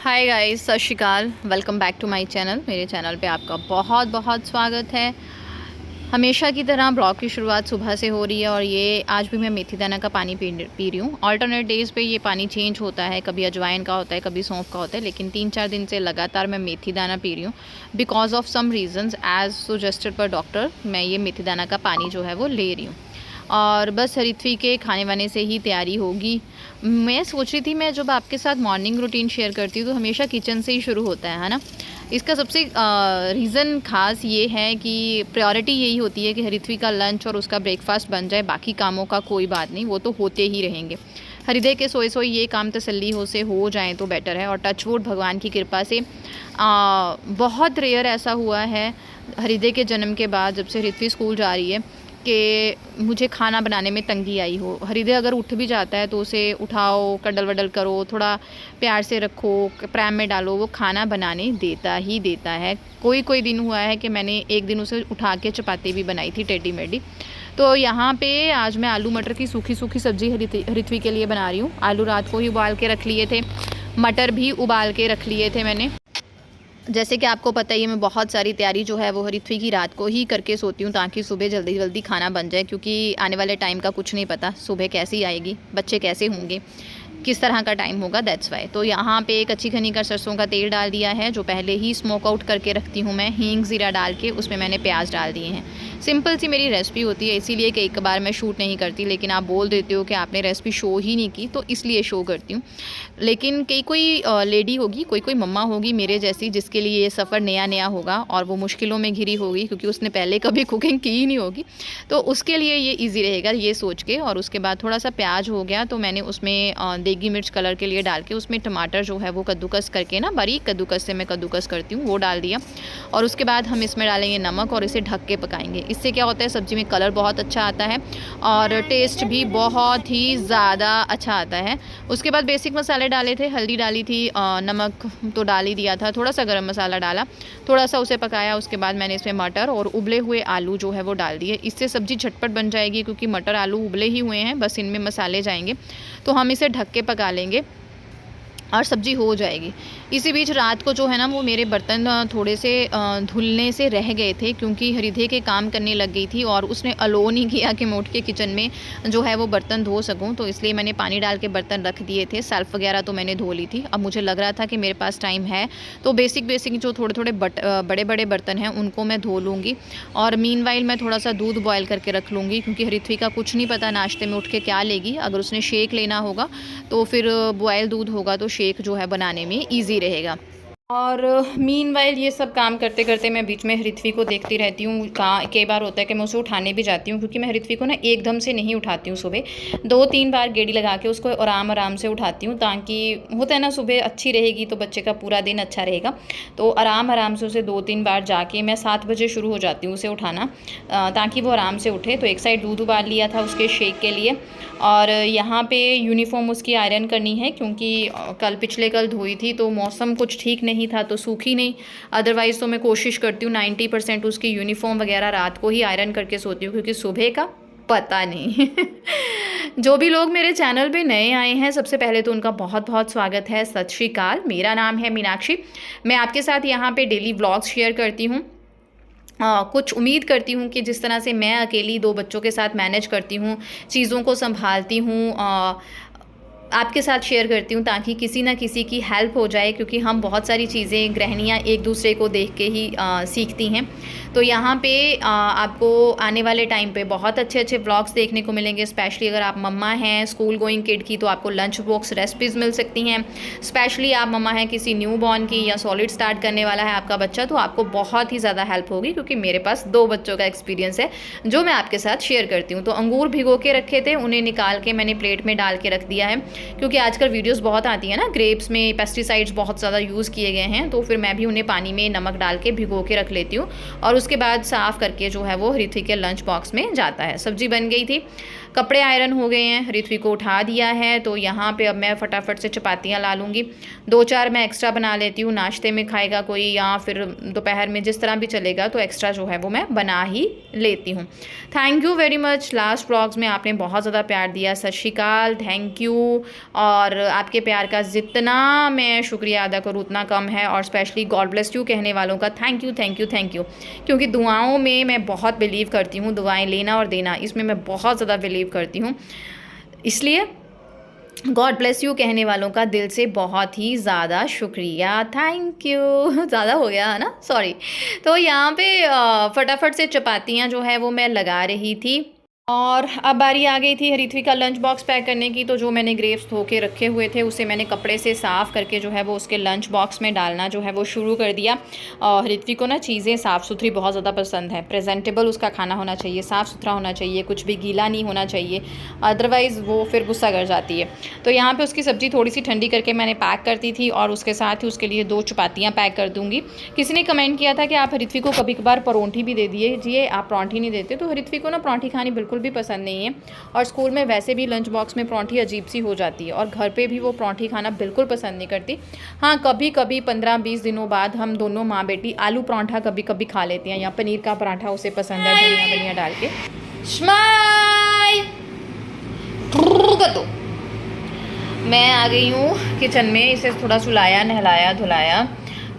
Hi guys, Sat Shri Akal. Welcome back to my channel. मेरे channel पे आपका बहुत बहुत स्वागत है। हमेशा की तरह ब्लॉग की शुरुआत सुबह से हो रही है और ये आज भी मैं मेथी दाना का पानी पी रही हूँ। ऑल्टरनेट डेज़ पे ये पानी चेंज होता है, कभी अजवाइन का होता है, कभी सौंफ का होता है, लेकिन 3-4 दिन से लगातार मैं मेथी दाना पी रही हूँ। Because of some reasons as suggested by doctor मैं ये मेथी दाना का पानी जो है वो ले रही हूँ। और बस रीथवी के खाने वाने से ही तैयारी होगी। मैं सोच रही थी, मैं जब आपके साथ मॉर्निंग रूटीन शेयर करती हूँ तो हमेशा किचन से ही शुरू होता है ना। इसका सबसे रीज़न ख़ास ये है कि प्रायोरिटी यही होती है कि हरिथवी का लंच और उसका ब्रेकफास्ट बन जाए, बाकी कामों का कोई बात नहीं, वो तो होते ही रहेंगे। हृदय के सोए सोए ये काम तसल्ली से हो जाए तो बेटर है। और टचवुड भगवान की कृपा से बहुत रेयर ऐसा हुआ है हृदय के जन्म के बाद, जब से हृथवी स्कूल जा रही है, कि मुझे खाना बनाने में तंगी आई हो। हृदय अगर उठ भी जाता है तो उसे उठाओ, कडल वडल करो, थोड़ा प्यार से रखो, प्रैम में डालो, वो खाना बनाने देता ही देता है। कोई कोई दिन हुआ है कि मैंने एक दिन उसे उठा के चपाती भी बनाई थी टेढ़ी मेढ़ी। तो यहाँ पे आज मैं आलू मटर की सूखी सूखी सब्ज़ी हृथवी के लिए बना रही हूँ। आलू रात को ही उबाल के रख लिए थे, मटर भी उबाल के रख लिए थे मैंने। जैसे कि आपको पता ही है, मैं बहुत सारी तैयारी जो है वो हृथवी की रात को ही करके सोती हूँ ताकि सुबह जल्दी जल्दी खाना बन जाए, क्योंकि आने वाले टाइम का कुछ नहीं पता, सुबह कैसी आएगी, बच्चे कैसे होंगे, किस तरह का टाइम होगा, दैट्स वाई। तो यहाँ पे एक अच्छी खनी का सरसों का तेल डाल दिया है, जो पहले ही स्मोक आउट करके रखती हूँ मैं। हींग ज़ीरा डाल के उसमें मैंने प्याज डाल दिए हैं। सिंपल सी मेरी रेसिपी होती है, इसीलिए कि एक बार मैं शूट नहीं करती, लेकिन आप बोल देते हो कि आपने रेसिपी शो ही नहीं की, तो इसलिए शो करती हूँ। लेकिन कोई लेडी होगी, कोई मम्मा होगी मेरे जैसी, जिसके लिए ये सफ़र नया नया होगा और वो मुश्किलों में घिरी होगी, क्योंकि उसने पहले कभी कुकिंग की ही नहीं होगी, तो उसके लिए ये ईजी रहेगा ये सोच के। और उसके बाद थोड़ा सा प्याज हो गया तो मैंने उसमें देगी मिर्च कलर के लिए डाल के, उसमें टमाटर जो है वो कद्दूकस करके ना, बारीक कद्दूकस से मैं कद्दूकस करती हूँ, वो डाल दिया। और उसके बाद हम इसमें डालेंगे नमक और इसे ढक के पकाएंगे। इससे क्या होता है, सब्ज़ी में कलर बहुत अच्छा आता है और टेस्ट भी बहुत ही ज़्यादा अच्छा आता है। उसके बाद बेसिक मसाले डाले थे, हल्दी डाली थी, नमक तो डाल ही दिया था, थोड़ा सा गरम मसाला डाला, थोड़ा सा उसे पकाया। उसके बाद मैंने इसमें मटर और उबले हुए आलू जो है वो डाल दिए। इससे सब्ज़ी झटपट बन जाएगी, क्योंकि मटर आलू उबले ही हुए हैं, बस इनमें मसाले जाएंगे। तो हम इसे ढक के पका लेंगे और सब्ज़ी हो जाएगी। इसी बीच रात को जो है ना, वो मेरे बर्तन थोड़े से धुलने से रह गए थे, क्योंकि हृदय के काम करने लग गई थी और उसने अलो नहीं किया कि मैं उठ के किचन में जो है वो बर्तन धो सकूं। तो इसलिए मैंने पानी डाल के बर्तन रख दिए थे। सेल्फ वगैरह तो मैंने धो ली थी। अब मुझे लग रहा था कि मेरे पास टाइम है, तो बेसिक जो थोड़े थोड़े बड़े बड़े बर्तन हैं उनको मैं धो लूँगी। और मीनवाइल मैं थोड़ा सा दूध बॉयल करके रख लूँगी, क्योंकि हृथवी का कुछ नहीं पता नाश्ते में उठ के क्या लेगी। अगर उसने शेक लेना होगा तो फिर बॉयल दूध होगा तो शेक जो है बनाने में ईजी रहेगा। और मीनवाइल ये सब काम करते करते मैं बीच में हृथवी को देखती रहती हूँ। कई बार होता है कि मैं उसे उठाने भी जाती हूँ, क्योंकि मैं हृथवी को ना एकदम से नहीं उठाती हूँ। सुबह 2-3 बार गेड़ी लगा के उसको आराम से उठाती हूँ, ताकि होता है ना, सुबह अच्छी रहेगी तो बच्चे का पूरा दिन अच्छा रहेगा। तो आराम से उसे 2-3 बार जाके मैं 7 बजे शुरू हो जाती हूँ उसे उठाना, ताकि वो आराम से उठे। तो एक साइड दूध उबाल लिया था उसके शेक के लिए, और यहाँ पे यूनिफॉर्म उसकी आयरन करनी है, क्योंकि पिछले कल धोई थी तो मौसम कुछ ठीक नहीं था तो सूखी नहीं। अदरवाइज़ तो मैं कोशिश करती हूँ 90% उसकी यूनिफॉर्म वगैरह रात को ही आयरन करके सोती हूँ, क्योंकि सुबह का पता नहीं। जो भी लोग मेरे चैनल पे नए आए हैं, सबसे पहले तो उनका बहुत बहुत स्वागत है। सत श्री अकाल। मेरा नाम है मीनाक्षी। मैं आपके साथ यहाँ पे डेली व्लॉग्स शेयर करती हूँ। कुछ उम्मीद करती हूँ कि जिस तरह से मैं अकेली 2 बच्चों के साथ मैनेज करती हूँ, चीज़ों को संभालती हूँ, आपके साथ शेयर करती हूँ, ताकि किसी ना किसी की हेल्प हो जाए, क्योंकि हम बहुत सारी चीज़ें गृहिणियाँ एक दूसरे को देख के ही सीखती हैं। तो यहाँ पे आपको आने वाले टाइम पे बहुत अच्छे अच्छे व्लॉग्स देखने को मिलेंगे। स्पेशली अगर आप मम्मा हैं स्कूल गोइंग किड की, तो आपको लंच बॉक्स रेसिपीज़ मिल सकती हैं। स्पेशली आप मम्मा हैं किसी न्यू बॉर्न की, या सॉलिड स्टार्ट करने वाला है आपका बच्चा, तो आपको बहुत ही ज़्यादा हेल्प होगी, क्योंकि मेरे पास 2 बच्चों का एक्सपीरियंस है जो मैं आपके साथ शेयर करती हूँ। तो अंगूर भिगो के रखे थे, उन्हें निकाल के मैंने प्लेट में डाल के रख दिया है, क्योंकि आजकल वीडियोस बहुत आती है ना, ग्रेप्स में पेस्टिसाइड्स बहुत ज़्यादा यूज़ किए गए हैं। तो फिर मैं भी उन्हें पानी में नमक डाल के भिगो के रख लेती हूँ, और उसके बाद साफ़ करके जो है वो हृथवी के लंच बॉक्स में जाता है। सब्जी बन गई थी, कपड़े आयरन हो गए हैं, हृथवी को उठा दिया है। तो यहाँ पे अब मैं फटाफट से चपातियाँ ला लूँगी। 2-4 मैं एक्स्ट्रा बना लेती हूँ, नाश्ते में खाएगा कोई, या फिर दोपहर में, जिस तरह भी चलेगा, तो एक्स्ट्रा जो है वो मैं बना ही लेती हूँ। Thank you very much. Last vlogs में आपने बहुत ज़्यादा प्यार दिया, सत श्री अकाल, थैंक यू। और आपके प्यार का जितना मैं शुक्रिया अदा करूँ उतना कम है। और स्पेशली गॉड ब्लेस यू कहने वालों का thank you thank you thank you, क्योंकि दुआओं में मैं बहुत बिलीव करती हूँ। दुआएं लेना और देना, इसमें मैं बहुत ज़्यादा बिलीव करती हूँ। इसलिए गॉड ब्लेस यू कहने वालों का दिल से बहुत ही ज़्यादा शुक्रिया, थैंक यू। ज़्यादा हो गया है ना, सॉरी। तो यहाँ पे फटाफट से चपातियाँ जो है वो मैं लगा रही थी। और अब बारी आ गई थी ऋत्विक का लंच बॉक्स पैक करने की। तो जो मैंने ग्रेप्स धो के रखे हुए थे उसे मैंने कपड़े से साफ़ करके जो है वो उसके लंच बॉक्स में डालना जो है वो शुरू कर दिया। और ऋत्विक को ना चीज़ें साफ़ सुथरी बहुत ज़्यादा पसंद है। प्रेजेंटेबल उसका खाना होना चाहिए, साफ़ सुथरा होना चाहिए, कुछ भी गीला नहीं होना चाहिए, अदरवाइज़ वो फिर गुस्सा कर जाती है। तो यहाँ पर उसकी सब्ज़ी थोड़ी सी ठंडी करके मैंने पैक कर दी थी और उसके साथ ही उसके लिए 2 चपातियाँ पैक कर दूँगी। किसी ने कमेंट किया था कि आप ऋत्विक को कभी कभार परौंठी भी दे दीजिए, आप परौंठी नहीं देते। तो ऋत्विक को ना परौंठी खानी बिल्कुल भी पसंद नहीं है। और स्कूल में वैसे भी लंच बॉक्स में परौंठी अजीब सी हो जाती है और घर पे भी वो परौंठी खाना बिल्कुल पसंद नहीं करती। हाँ, कभी कभी 15-20 दिनों बाद हम दोनों माँ बेटी आलू पराठा कभी कभी खा लेते हैं, या पनीर का पराठा उसे पसंद है धनिया वनिया डाल के। मैं आ गई हूँ किचन में, इसे थोड़ा सुलाया, नहलाया, धुलाया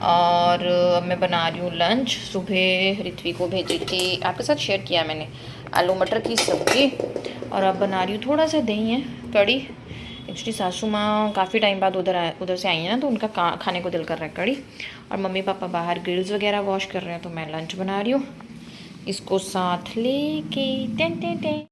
और अब मैं बना रही हूँ लंच। सुबह ऋत्विक को भेजी थी, आपके साथ शेयर किया मैंने, आलू मटर की सब्ज़ी। और अब बना रही हूँ थोड़ा सा दही है, कड़ी। एक्चुअली सासू माँ काफ़ी टाइम बाद उधर से आई हैं ना, तो उनका खाने को दिल कर रहा है कड़ी। और मम्मी पापा बाहर ग्रिल्स वगैरह वॉश कर रहे हैं, तो मैं लंच बना रही हूँ इसको साथ लेके। टें टें टें।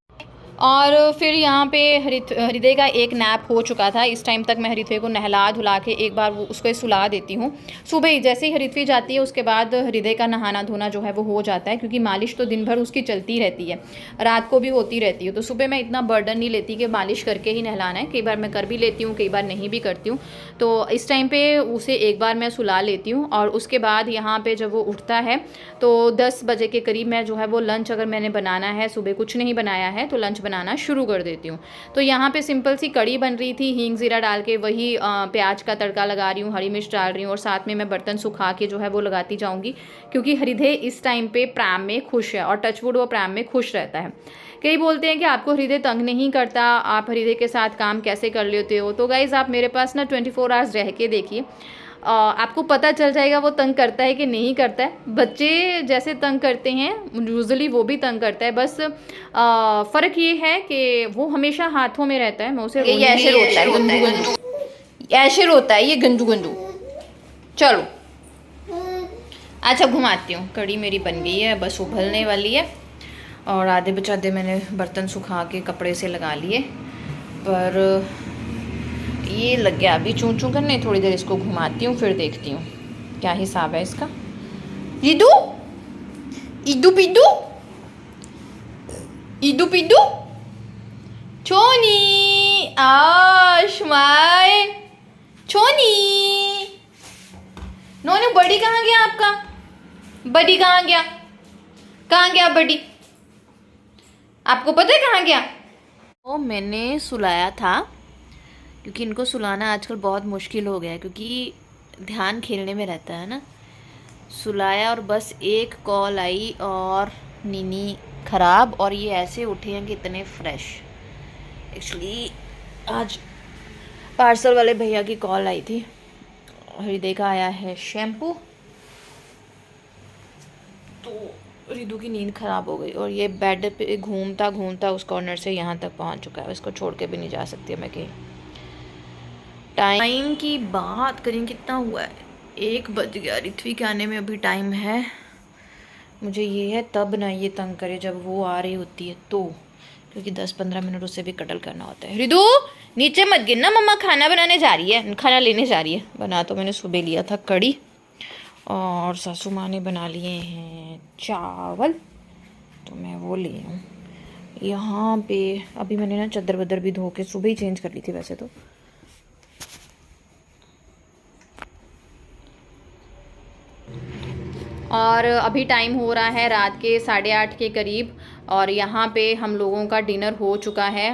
और फिर यहाँ पे हृदय का एक नैप हो चुका था। इस टाइम तक मैं हृदय को नहला धुला के एक बार वो उसको सुला देती हूँ। सुबह ही जैसे ही हृदय जाती है उसके बाद हृदय का नहाना धोना जो है वो हो जाता है, क्योंकि मालिश तो दिन भर उसकी चलती रहती है, रात को भी होती रहती है। तो सुबह मैं इतना बर्डन नहीं लेती कि मालिश करके ही नहलाना है। कई बार मैं कर भी लेती हूँ, कई बार नहीं भी करती हूँ। तो इस टाइम पर उसे एक बार मैं सुला लेती हूँ। और उसके बाद यहाँ पर जब वो उठता है तो 10 बजे के करीब मैं जो है वो लंच, अगर मैंने बनाना है, सुबह कुछ नहीं बनाया है तो लंच बनाना शुरू कर देती हूँ। तो यहाँ पे सिंपल सी कड़ी बन रही थी, हींग ज़ीरा डाल के, वही प्याज का तड़का लगा रही हूँ, हरी मिर्च डाल रही हूँ और साथ में मैं बर्तन सुखा के जो है वो लगाती जाऊँगी, क्योंकि हृदय इस टाइम पे प्राम में खुश है और टचवुड वो प्राम में खुश रहता है। कई बोलते हैं कि आपको हृदय तंग नहीं करता, आप हृदय के साथ काम कैसे कर लेते हो। तो गाइज़ आप मेरे पास ना 24 आवर्स रह के देखिए, आपको पता चल जाएगा वो तंग करता है कि नहीं करता है। बच्चे जैसे तंग करते हैं यूजुअली वो भी तंग करता है, बस फ़र्क ये है कि वो हमेशा हाथों में रहता है। मैं उसे ये ऐसे रोता है, गंदू गंदू ऐसे रोता है, ये गंदू गंदू। चलो अच्छा घुमाती हूँ। कड़ी मेरी बन गई है, बस उबलने वाली है। और आधे बचाधे मैंने बर्तन सुखा के कपड़े से लगा लिए, पर ये लग गया अभी चूं चूं करने। थोड़ी देर इसको घुमाती हूँ, फिर देखती हूँ क्या हिसाब है इसका। ईदू ईदू पिदू ईदू पिदू छोनी आशमाय छोनी। नोनू बड़ी कहाँ गया आपका? बड़ी कहाँ गया? कहाँ गया बड़ी? आपको पता है कहाँ गया? वो मैंने सुलाया था, क्योंकि इनको सुलाना आजकल बहुत मुश्किल हो गया है, क्योंकि ध्यान खेलने में रहता है ना। सुलाया और बस एक कॉल आई और नीनी ख़राब, और ये ऐसे उठे हैं कि इतने फ्रेश। एक्चुअली आज पार्सल वाले भैया की कॉल आई थी, हृदय का आया है शैम्पू, तो रिदू की नींद ख़राब हो गई और ये बेड पे घूमता घूमता उस कॉर्नर से यहाँ तक पहुँच चुका है। इसको छोड़ के भी नहीं जा सकती मैं कहीं। टाइम की बात करें कितना हुआ है, 1 बज गया। ऋत्विक आने में अभी टाइम है। मुझे ये है तब ना ये तंग करे जब वो आ रही होती है तो, क्योंकि 10-15 मिनट उससे भी कटल करना होता है। रिदू नीचे मत गिरना, मम्मा खाना बनाने जा रही है, खाना लेने जा रही है। बना तो मैंने सुबह लिया था कड़ी, और सासू माँ ने बना लिए हैं चावल, तो मैं वो ले हूँ। यहाँ पे अभी मैंने ना चादर वदर भी धो के सुबह ही चेंज कर ली थी वैसे तो। और अभी टाइम हो रहा है रात के 8:30 के करीब, और यहाँ पे हम लोगों का डिनर हो चुका है।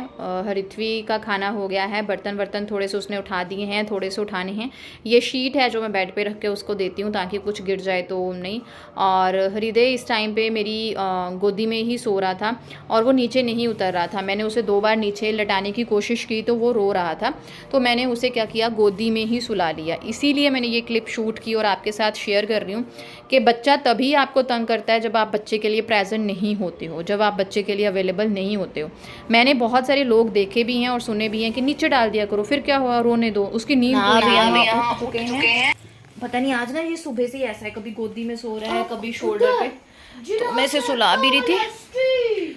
हरिथ्वी का खाना हो गया है। बर्तन वर्तन थोड़े से उसने उठा दिए हैं, थोड़े से उठाने हैं। ये शीट है जो मैं बेड पे रख के उसको देती हूँ ताकि कुछ गिर जाए तो नहीं। और हृदय इस टाइम पे मेरी गोदी में ही सो रहा था और वो नीचे नहीं उतर रहा था। मैंने उसे 2 बार नीचे लटाने की कोशिश की तो वो रो रहा था, तो मैंने उसे क्या किया, गोदी में ही सुला लिया। इसीलिए मैंने ये क्लिप शूट की और आपके साथ शेयर कर रही हूँ कि बच्चा तभी आपको तंग करता है जब आप बच्चे के लिए प्रेजेंट नहीं होते हो, जब आप बच्चे के लिए अवेलेबल नहीं होते हो। मैंने बहुत सारे लोग देखे भी हैं और सुने भी हैं कि नीचे डाल दिया करो, फिर क्या हुआ, रोने दो, उसकी नींद यहाँ उठ चुके हैं। पता नहीं आज ना ये सुबह से ऐसा है, कभी गोदी में सो रहा है, कभी शोल्डर पे, तो मैं इसे सुला भी रही थी।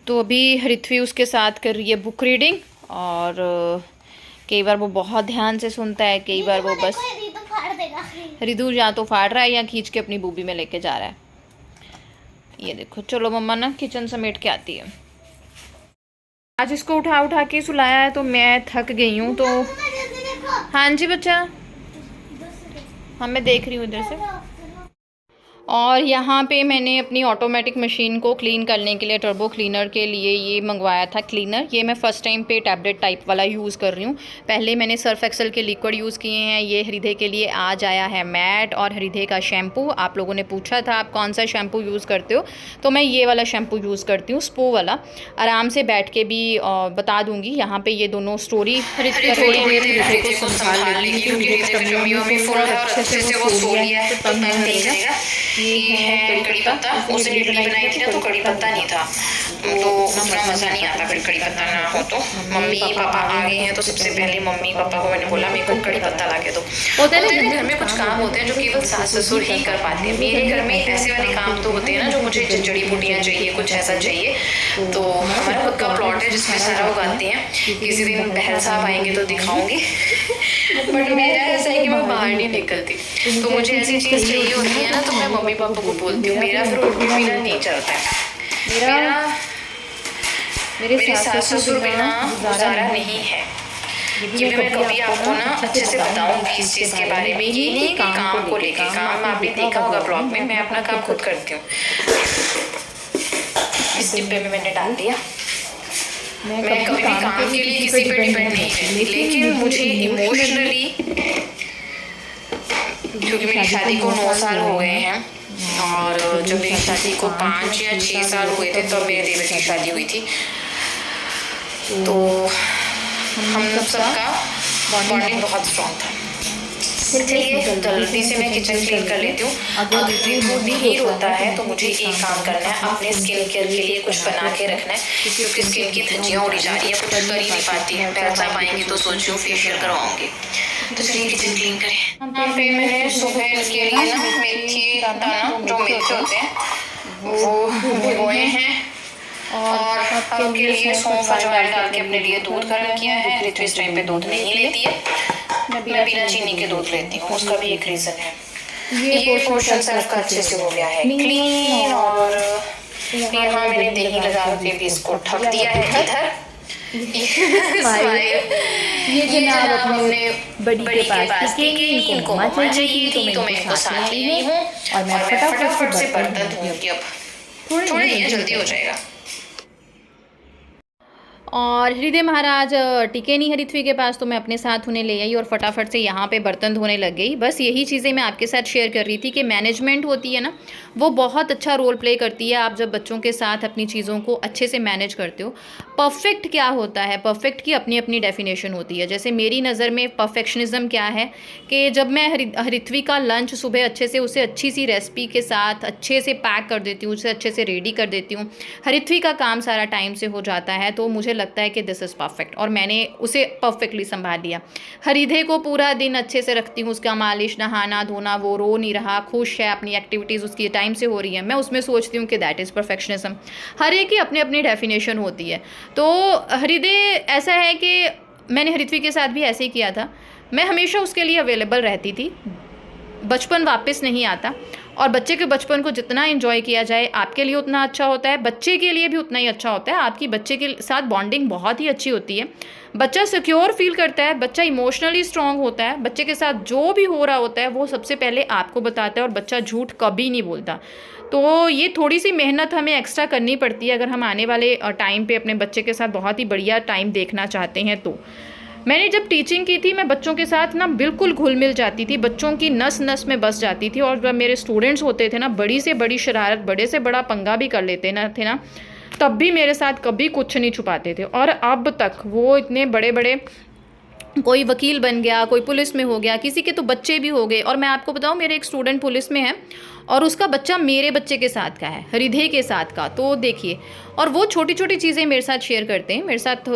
तो अभी हृथ्वी उसके साथ कर रही है बुक रीडिंग और कई बार वो बहुत ध्यान से सुनता है, कई बार वो बस रिदू या तो फाड़ रहा है या खींच के अपनी बूबी में लेके जा रहा है। ये देखो, चलो मम्मा ना किचन समेट के आती है। आज इसको उठा उठा के सुलाया है तो मैं थक गई हूँ। तो हाँ जी बच्चा, हाँ मैं देख रही हूँ इधर से। और यहाँ पे मैंने अपनी ऑटोमेटिक मशीन को क्लीन करने के लिए, टर्बो क्लीनर के लिए ये मंगवाया था क्लीनर। ये मैं फ़र्स्ट टाइम पे टैबलेट टाइप वाला यूज़ कर रही हूँ। पहले मैंने सर्फ एक्सेल के लिक्विड यूज़ किए हैं। ये हृदय के लिए आज आया है मैट और हृदय का शैम्पू। आप लोगों ने पूछा था आप कौन सा शैम्पू यूज़ करते हो, तो मैं ये वाला शैम्पू यूज़ करती हूँ, स्पो वाला। आराम से बैठ के भी बता दूँगी। यहाँ पर ये दोनों स्टोरी हृदय को संभाल लेगी क्योंकि अच्छे से वो सो लिया है तो तंग नहीं करेगा। ये है कड़ी पत्ता, उसे इडली बनाई थी ना तो कड़ी पत्ता नहीं था, तो उतना मज़ा नहीं आता फिर कड़ी पत्ता ना हो तो। मम्मी पापा आ गए हैं तो सबसे पहले मम्मी पापा को मैंने बोला मेरे को कड़ी पत्ता ला के दो। होते हैं ना घर में कुछ काम होते हैं जो केवल सास ससुर ही कर पाते हैं। मेरे घर में ऐसे वाले काम तो होते हैं ना जो मुझे जड़ी बूटियाँ चाहिए, कुछ ऐसा चाहिए। तो हमारा खुद का प्लॉट है जिसमें सारा उगाते हैं। किसी दिन बहन साहब आएंगे तो दिखाऊंगी। बट मेरा ऐसा है कि मैं बाहर नहीं निकलती, तो मुझे ऐसी चीज़ चाहिए होती है ना तो मैं मम्मी पापा को बोलती हूँ। मेरा फिर उनके बिना नहीं चलता है। मेरे सास ससुर बिना गुजारा नहीं है। ये मैं कभी आपको ना अच्छे से बताऊंगी इस चीज़ के बारे में। ये नहीं कि काम को लेके, काम आपने देखा होगा ब्लॉग में, मैं अपना काम खुद करती हूँ। इस डिब्बे में मैंने डाल दिया। मैं कभी भी काम के लिए किसी पर डिपेंड नहीं रहती, लेकिन मुझे इमोशनली, क्योंकि मेरी शादी को 9 साल हो गए हैं और जब मेरी शादी को 5 या 6 साल हुए थे तब मेरे देवर की शादी हुई थी। तो हम सबका बॉन्डिंग बहुत स्ट्रॉन्ग था। चलिए जल्दी से मैं किचन क्लीन कर लेती हूँ। अगर वो नहीं रोता है तो मुझे एक काम करना है, अपने स्किन केयर के लिए कुछ बना के रखना है क्योंकि स्किन की धज्जियाँ उड़ी जा रही है, कुछ कर ही नहीं पाती है। पैसा पाएंगे तो सोच रही फेशियल करवाऊंगी। तो चलिए किचन क्लीन करें। यहाँ पे मैंने सुबह के लिए ना मेथी दाना, जो मेथी होते हैं वो भिगोए हैं और आपके लिए सौंफ अजवाइन डाल के अपने लिए दूध गर्म किया है। ऋतु इस टाइम पे दूध नहीं लेती है, मैं बिना चीनी के दूध लेती हूँ। उसका भी एक रीज़न है। ये पोर्शन सर्फ का अच्छे से हो गया है क्लीन। और यहाँ मैंने दही लगा के भी इसको ढक दिया है। इधर ये जनाब अपने बड़ी के पास थी कि इनको मम्मा चाहिए थी तो मैं इनको साथ ले आई हूँ और मैं फटाफट से बर्तन धोऊंगी। अब थोड़ा ये जल्दी हो जाएगा। और हृदय महाराज टिके नहीं हरिथ्वी के पास, तो मैं अपने साथ उन्हें ले आई और फटाफट से यहाँ पे बर्तन धोने लग गई। बस यही चीज़ें मैं आपके साथ शेयर कर रही थी कि मैनेजमेंट होती है ना, वो बहुत अच्छा रोल प्ले करती है। आप जब बच्चों के साथ अपनी चीज़ों को अच्छे से मैनेज करते हो। परफेक्ट क्या होता है, परफेक्ट की अपनी अपनी डेफिनेशन होती है। जैसे मेरी नज़र में परफेक्शनिज्म क्या है कि जब मैं हरिथ्वी का लंच सुबह अच्छे से उसे अच्छी सी रेसिपी के साथ अच्छे से पैक कर देती हूँ, उसे अच्छे से रेडी कर देती हूँ, हरिथ्वी का काम सारा टाइम से हो जाता है, तो मुझे लगता है कि दिस इज़ परफेक्ट और मैंने उसे परफेक्टली संभाल लिया। हृदय को पूरा दिन अच्छे से रखती हूँ, उसका मालिश, नहाना धोना, वो रो नहीं रहा, खुश है, अपनी एक्टिविटीज़ उसकी टाइम से हो रही है, मैं उसमें सोचती हूँ कि दैट इज़ परफेक्शनिज्म। हर एक की अपनी अपनी डेफिनेशन होती है। तो हृदय ऐसा है कि मैंने हृथ्वी के साथ भी ऐसे ही किया था। मैं हमेशा उसके लिए अवेलेबल रहती थी, बचपन वापस नहीं आता और बच्चे के बचपन को जितना एंजॉय किया जाए आपके लिए उतना अच्छा होता है, बच्चे के लिए भी उतना ही अच्छा होता है। आपकी बच्चे के साथ बॉन्डिंग बहुत ही अच्छी होती है, बच्चा सिक्योर फील करता है, बच्चा इमोशनली स्ट्रांग होता है, बच्चे के साथ जो भी हो रहा होता है वो सबसे पहले आपको बताता है और बच्चा झूठ कभी नहीं बोलता। तो ये थोड़ी सी मेहनत हमें एक्स्ट्रा करनी पड़ती है अगर हम आने वाले टाइम पे अपने बच्चे के साथ बहुत ही बढ़िया टाइम देखना चाहते हैं। तो मैंने जब टीचिंग की थी मैं बच्चों के साथ ना बिल्कुल घुल मिल जाती थी, बच्चों की नस नस में बस जाती थी। और जब मेरे स्टूडेंट्स होते थे ना, बड़ी से बड़ी शरारत, बड़े से बड़ा पंगा भी कर लेते ना थे ना, तब भी मेरे साथ कभी कुछ नहीं छुपाते थे। और अब तक वो इतने बड़े बड़े, कोई वकील बन गया, कोई पुलिस में हो गया, किसी के तो बच्चे भी हो गए। और मैं आपको बताऊं, मेरे एक स्टूडेंट पुलिस में है और उसका बच्चा मेरे बच्चे के साथ का है, हृदय के साथ का। तो देखिए, और वो छोटी छोटी चीज़ें मेरे साथ शेयर करते हैं मेरे साथ।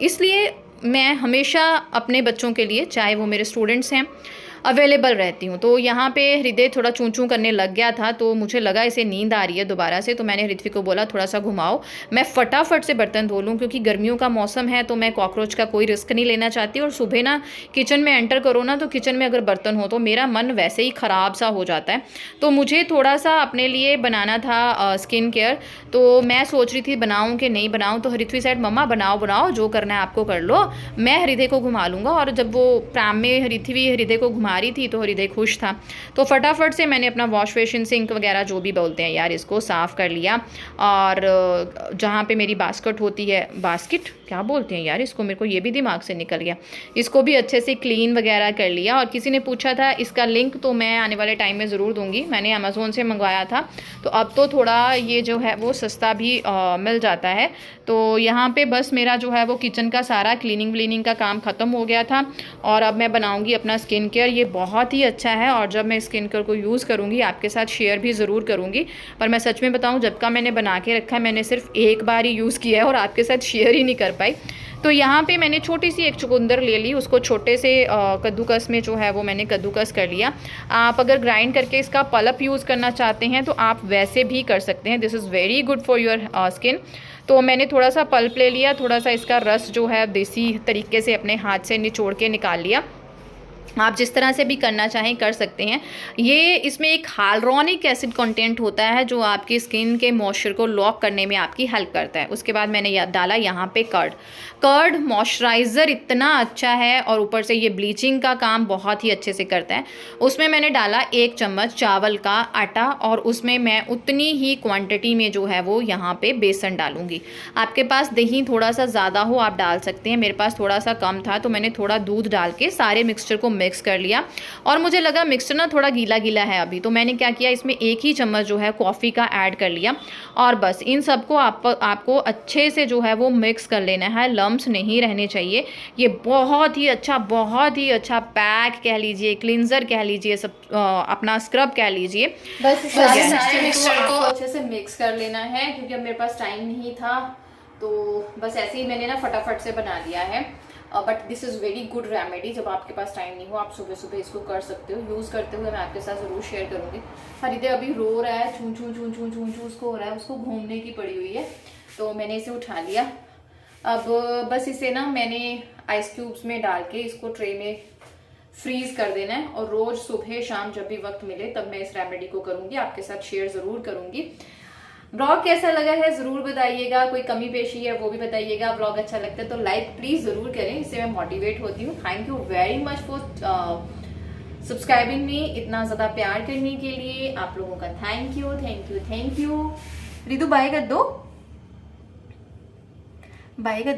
इसलिए मैं हमेशा अपने बच्चों के लिए, चाहे वो मेरे स्टूडेंट्स हैं, अवेलेबल रहती हूँ। तो यहाँ पे हृदय थोड़ा चूँ चूँ करने लग गया था, तो मुझे लगा इसे नींद आ रही है दोबारा से, तो मैंने ऋत्विक को बोला थोड़ा सा घुमाओ, मैं फटाफट से बर्तन धो लूँ, क्योंकि गर्मियों का मौसम है तो मैं कॉकरोच का कोई रिस्क नहीं लेना चाहती। और सुबह ना किचन में एंटर करो ना, तो किचन में अगर बर्तन हो तो मेरा मन वैसे ही ख़राब सा हो जाता है। तो मुझे थोड़ा सा अपने लिए बनाना था स्किन केयर, तो मैं सोच रही थी बनाऊँ कि नहीं बनाऊँ। तो ऋत्विक साइड, मम्मा बनाओ बनाओ, जो करना है आपको कर लो, मैं हृदय को घुमा लूँगा। और जब वो प्राम में हृदय को घुमा रही थी तो हृदय खुश था। तो फटाफट से मैंने अपना वॉश बेसिन, सिंक वगैरह जो भी बोलते हैं यार, इसको साफ़ कर लिया। और जहाँ पे मेरी बास्केट होती है, बास्केट क्या बोलते हैं यार इसको, मेरे को ये भी दिमाग से निकल गया, इसको भी अच्छे से क्लीन वगैरह कर लिया। और किसी ने पूछा था इसका लिंक, तो मैं आने वाले टाइम में ज़रूर दूंगी। मैंने अमेज़ोन से मंगवाया था, तो अब तो थोड़ा ये जो है वो सस्ता भी मिल जाता है। तो यहाँ पे बस मेरा जो है वो किचन का सारा क्लीनिंग का काम ख़त्म हो गया था। और अब मैं बनाऊँगी अपना स्किन केयर। ये बहुत ही अच्छा है, और जब मैं स्किन केयर को यूज़ करूँगी आपके साथ शेयर भी ज़रूर करूँगी। पर मैं सच में बताऊँ, जब का मैंने बना के रखा है, मैंने सिर्फ एक बार ही यूज़ किया है और आपके साथ शेयर ही नहीं कर पाई। तो यहाँ पे मैंने छोटी सी एक चुकंदर ले ली, उसको छोटे से कद्दूकस में जो है वो मैंने कद्दूकस कर लिया। आप अगर ग्राइंड करके इसका पल्प यूज़ करना चाहते हैं तो आप वैसे भी कर सकते हैं, this is very good for your skin. तो मैंने थोड़ा सा पल्प ले लिया, थोड़ा सा इसका रस जो है देसी तरीके से अपने हाथ से निचोड़ के निकाल लिया। आप जिस तरह से भी करना चाहें कर सकते हैं। ये इसमें एक हाइलुरोनिक एसिड कंटेंट होता है जो आपकी स्किन के मॉइस्चर को लॉक करने में आपकी हेल्प करता है। उसके बाद मैंने डाला यहाँ पे कर्ड मॉइस्चराइज़र इतना अच्छा है, और ऊपर से ये ब्लीचिंग का काम बहुत ही अच्छे से करता है। उसमें मैंने डाला 1 चम्मच चावल का आटा, और उसमें मैं उतनी ही क्वांटिटी में जो है वो यहाँ पे बेसन डालूंगी। आपके पास दही थोड़ा सा ज़्यादा हो आप डाल सकते हैं, मेरे पास थोड़ा सा कम था तो मैंने थोड़ा दूध डाल के सारे मिक्सचर को मिक्स कर लिया। और मुझे लगा मिक्सचर ना थोड़ा गीला गीला है अभी, तो मैंने क्या किया, इसमें 1 ही चम्मच जो है कॉफ़ी का ऐड कर लिया। और बस इन सबको आपको अच्छे से जो है वो मिक्स कर लेना है, लम्स नहीं रहने चाहिए। ये बहुत ही अच्छा पैक कह लीजिए, क्लिनजर कह लीजिए, सब अपना स्क्रब कह लीजिए। बस सारे मिक्सचर को अच्छे से मिक्स कर लेना है, क्योंकि अब मेरे पास टाइम नहीं था, तो बस ऐसे ही मैंने ना फटाफट से बना लिया है। But this is very good remedy, जब आपके पास टाइम नहीं हो आप सुबह सुबह इसको कर सकते हो। यूज़ करते हुए मैं आपके साथ ज़रूर शेयर करूँगी। हृदय अभी रो रहा है, चूं चूं चूं चूं चूं चूं उसको हो रहा है, उसको घूमने की पड़ी हुई है, तो मैंने इसे उठा लिया। अब बस इसे ना मैंने आइस क्यूब्स में डाल के इसको ट्रे में फ्रीज कर देना है, और रोज़ सुबह शाम जब भी वक्त मिले तब मैं इस रेमेडी को करूँगी, आपके साथ शेयर ज़रूर करूँगी। ब्लॉग कैसा लगा है ज़रूर बताइएगा, कोई कमी पेशी है वो भी बताइएगा। ब्लॉग अच्छा लगता है तो लाइक प्लीज़ ज़रूर करें, इससे मैं मोटिवेट होती हूँ। Thank you very much for subscribing मी, इतना ज़्यादा प्यार करने के लिए आप लोगों का थैंक यू। रितु बाय कर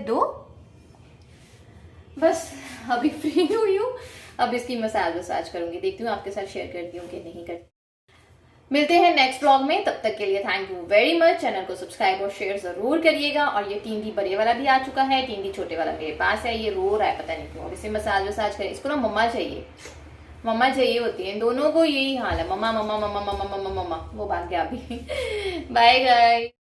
दो, बस अभी फ्री हुई हूँ, अब इसकी मसाज करूँगी, देखती हूँ आपके साथ शेयर करती हूँ कि नहीं करती। मिलते हैं नेक्स्ट ब्लॉग में, तब तक के लिए thank you very much. Channel को सब्सक्राइब और शेयर जरूर करिएगा। और ये 3D बड़े वाला भी आ चुका है, 3D छोटे वाला मेरे पास है, ये रो रहा है पता नहीं क्यों, इसे मसाज करें। इसको ना मम्मा चाहिए होती है, दोनों को यही हाल है, मम्मा। वो भाग गया अभी। Bye guys.